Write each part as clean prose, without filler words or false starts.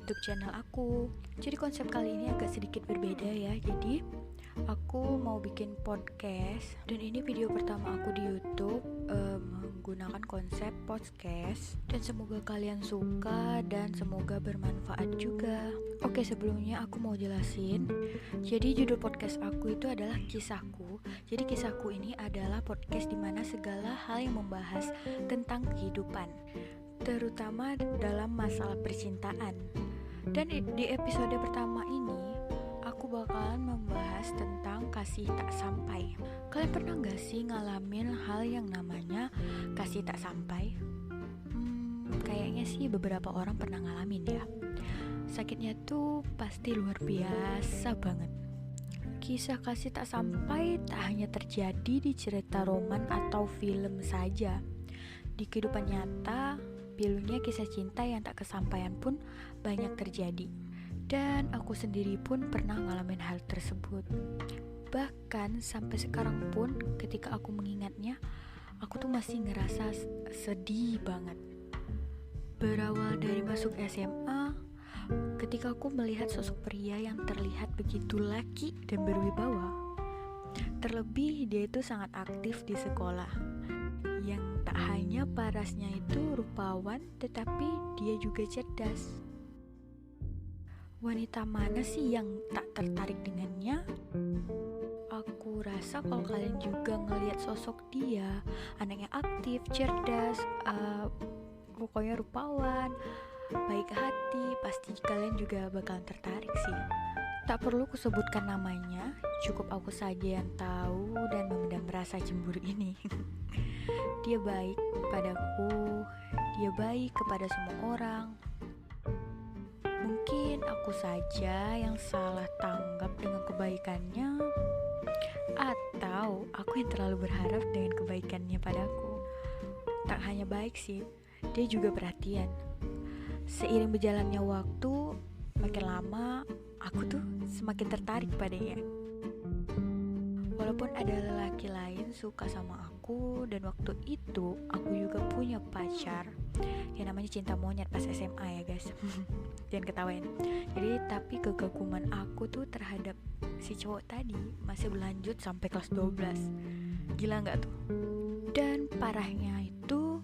YouTube channel aku. Jadi konsep kali ini agak sedikit berbeda ya. Jadi aku mau bikin podcast dan ini video pertama aku di YouTube menggunakan konsep podcast, dan semoga kalian suka dan semoga bermanfaat juga. Oke, sebelumnya aku mau jelasin. Jadi judul podcast aku itu adalah Kisahku. Jadi kisahku ini adalah podcast di mana segala hal yang membahas tentang kehidupan, terutama dalam masalah percintaan. Dan di episode pertama ini aku bakalan membahas tentang kasih tak sampai. Kalian pernah gak sih ngalamin hal yang namanya kasih tak sampai? Kayaknya sih beberapa orang pernah ngalamin ya. Sakitnya tuh pasti luar biasa banget. Kisah kasih tak sampai tak hanya terjadi di cerita roman atau film saja. Di kehidupan nyata, pilunya kisah cinta yang tak kesampaian pun banyak terjadi. Dan aku sendiri pun pernah ngalamin hal tersebut. Bahkan sampai sekarang pun ketika aku mengingatnya, aku tuh masih ngerasa sedih banget. Berawal dari masuk SMA, ketika aku melihat sosok pria yang terlihat begitu laki dan berwibawa. Terlebih dia itu sangat aktif di sekolah. Yang tak hanya parasnya itu rupawan, tetapi dia juga cerdas. Wanita mana sih yang tak tertarik dengannya? Aku rasa kalau kalian juga ngelihat sosok dia, anaknya aktif, cerdas, pokoknya rupawan, baik hati, pasti kalian juga bakalan tertarik sih. Tak perlu kusebutkan namanya, cukup aku saja yang tahu dan memendam rasa cemburu ini. Dia baik padaku, dia baik kepada semua orang. Mungkin aku saja yang salah tanggap dengan kebaikannya, atau aku yang terlalu berharap dengan kebaikannya padaku. Tak hanya baik sih, dia juga perhatian. Seiring berjalannya waktu, makin lama aku tuh semakin tertarik padanya. Walaupun ada lelaki lain suka sama aku, dan waktu itu aku juga punya pacar yang namanya cinta monyet pas SMA ya guys. Jangan ketawain. Jadi tapi kekaguman aku tuh terhadap si cowok tadi masih berlanjut sampai kelas 12. Gila gak tuh? Dan parahnya itu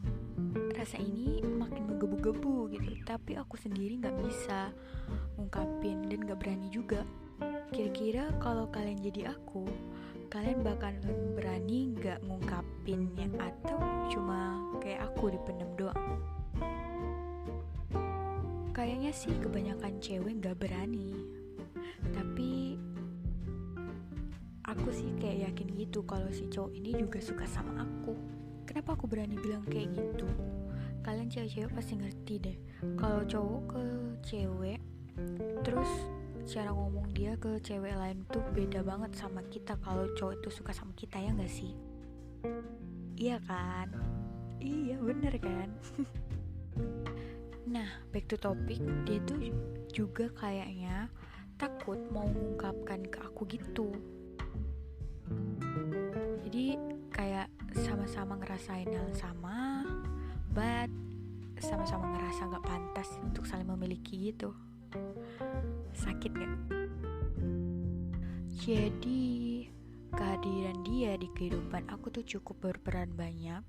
rasa ini makin menggebu-gebu gitu. Tapi aku sendiri gak bisa ngungkapin dan gak berani juga. Kira-kira kalau kalian jadi aku, kalian bakalan berani gak ngungkapinnya atau cuma kayak aku dipendam doang? Kayaknya sih kebanyakan cewek gak berani. Tapi aku sih kayak yakin gitu kalau si cowok ini juga suka sama aku. Kenapa aku berani bilang kayak gitu? Kalian cewek-cewek pasti ngerti deh. Kalau cowok ke cewek, terus cara ngomong dia ke cewek lain tuh beda banget sama kita kalau cowok itu suka sama kita, ya gak sih? Iya kan? Iya bener kan? Nah, back to topic, dia tuh juga kayaknya takut mau mengungkapkan ke aku gitu. Jadi kayak sama-sama ngerasain hal sama, but sama-sama ngerasa gak pantas untuk saling memiliki gitu. Sakit gak? Jadi kehadiran dia di kehidupan aku tuh cukup berperan banyak.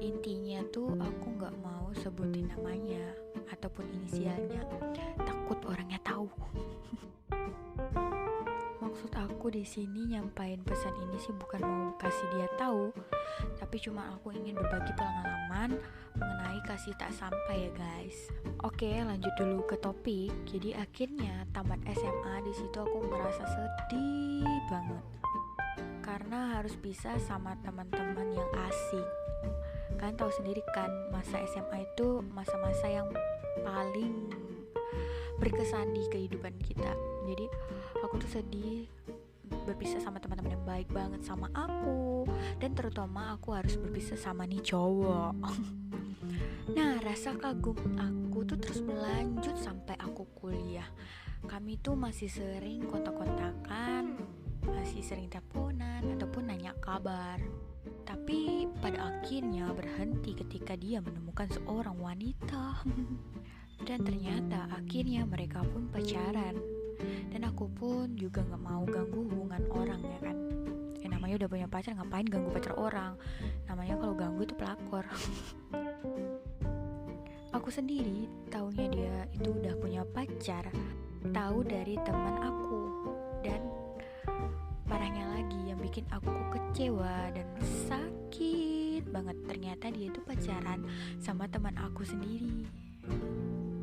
Intinya tuh aku gak mau sebutin namanya ataupun inisialnya, takut orangnya tahu. Maksud aku di sini nyampain pesan ini sih bukan mau kasih dia tahu, tapi cuma aku ingin berbagi pengalaman mengenai kasih tak sampai ya guys. Oke, lanjut dulu ke topik. Jadi akhirnya tamat SMA, di situ aku merasa sedih banget karena harus pisah sama teman-teman yang asik. Kalian tahu sendiri kan, masa SMA itu masa-masa yang paling berkesan di kehidupan kita. Jadi aku tuh sedih berpisah sama teman-teman yang baik banget sama aku, dan terutama aku harus berpisah sama nih cowok. Nah, rasa kagum aku tuh terus berlanjut sampai aku kuliah. Kami tuh masih sering kontak-kontakan, masih sering teleponan ataupun nanya kabar. Tapi pada akhirnya berhenti ketika dia menemukan seorang wanita. Dan ternyata akhirnya mereka pun pacaran. Dan aku pun juga gak mau ganggu hubungan orang ya kan. Namanya udah punya pacar, ngapain ganggu pacar orang? Namanya kalau ganggu itu pelakor. Aku sendiri taunya dia itu udah punya pacar, tahu dari teman aku. Dan parahnya lagi yang bikin aku kecewa dan sakit banget, ternyata dia itu pacaran sama teman aku sendiri.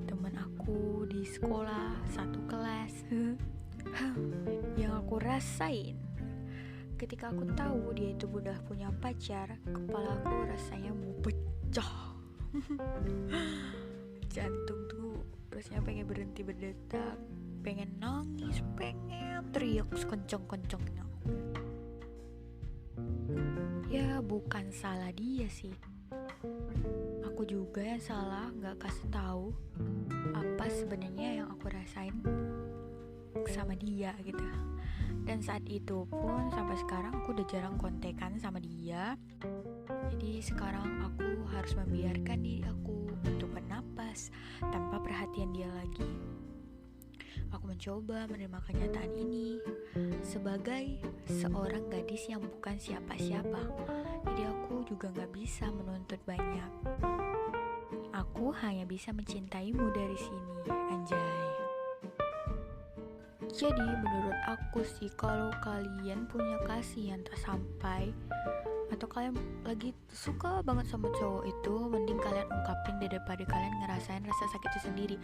Teman aku di sekolah satu kelas. Yang aku rasain ketika aku tahu dia itu udah punya pacar, kepala aku rasanya mau pecah. Jantung tuh rasanya pengen berhenti berdetak, pengen nangis, pengen teriak sekencang-kencangnya. Ya bukan salah dia sih, aku juga yang salah gak kasih tahu apa sebenarnya yang aku rasain sama dia gitu. Dan saat itu pun sampai sekarang aku udah jarang kontekan sama dia. Jadi sekarang aku harus membiarkan diri aku untuk bernapas tanpa perhatian dia lagi. Aku mencoba menerima kenyataan ini sebagai seorang gadis yang bukan siapa-siapa. Jadi aku juga gak bisa menuntut banyak. Aku hanya bisa mencintaimu dari sini, anjay. Jadi menurut aku sih, kalau kalian punya kasih yang tak sampai, atau kalian lagi suka banget sama cowok itu, mending kalian ungkapin daripada kalian ngerasain rasa sakit itu sendiri.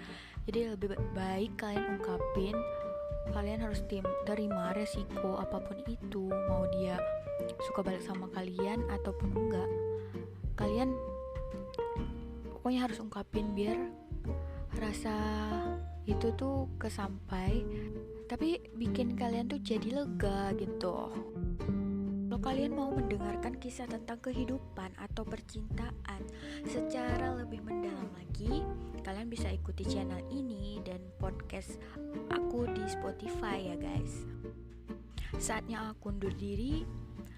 Jadi lebih baik kalian ungkapin. Kalian harus terima resiko apapun itu, mau dia suka balik sama kalian ataupun enggak. Kalian pokoknya harus ungkapin biar rasa itu tuh kesampai, tapi bikin kalian tuh jadi lega gitu. Kalau kalian mau mendengarkan kisah tentang kehidupan atau percintaan secara lebih mendalam lagi, kalian bisa ikuti channel ini dan podcast aku di Spotify ya guys. Saatnya aku undur diri.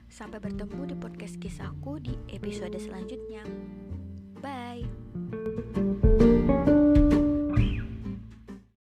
Sampai bertemu di podcast kisahku di episode selanjutnya. Bye.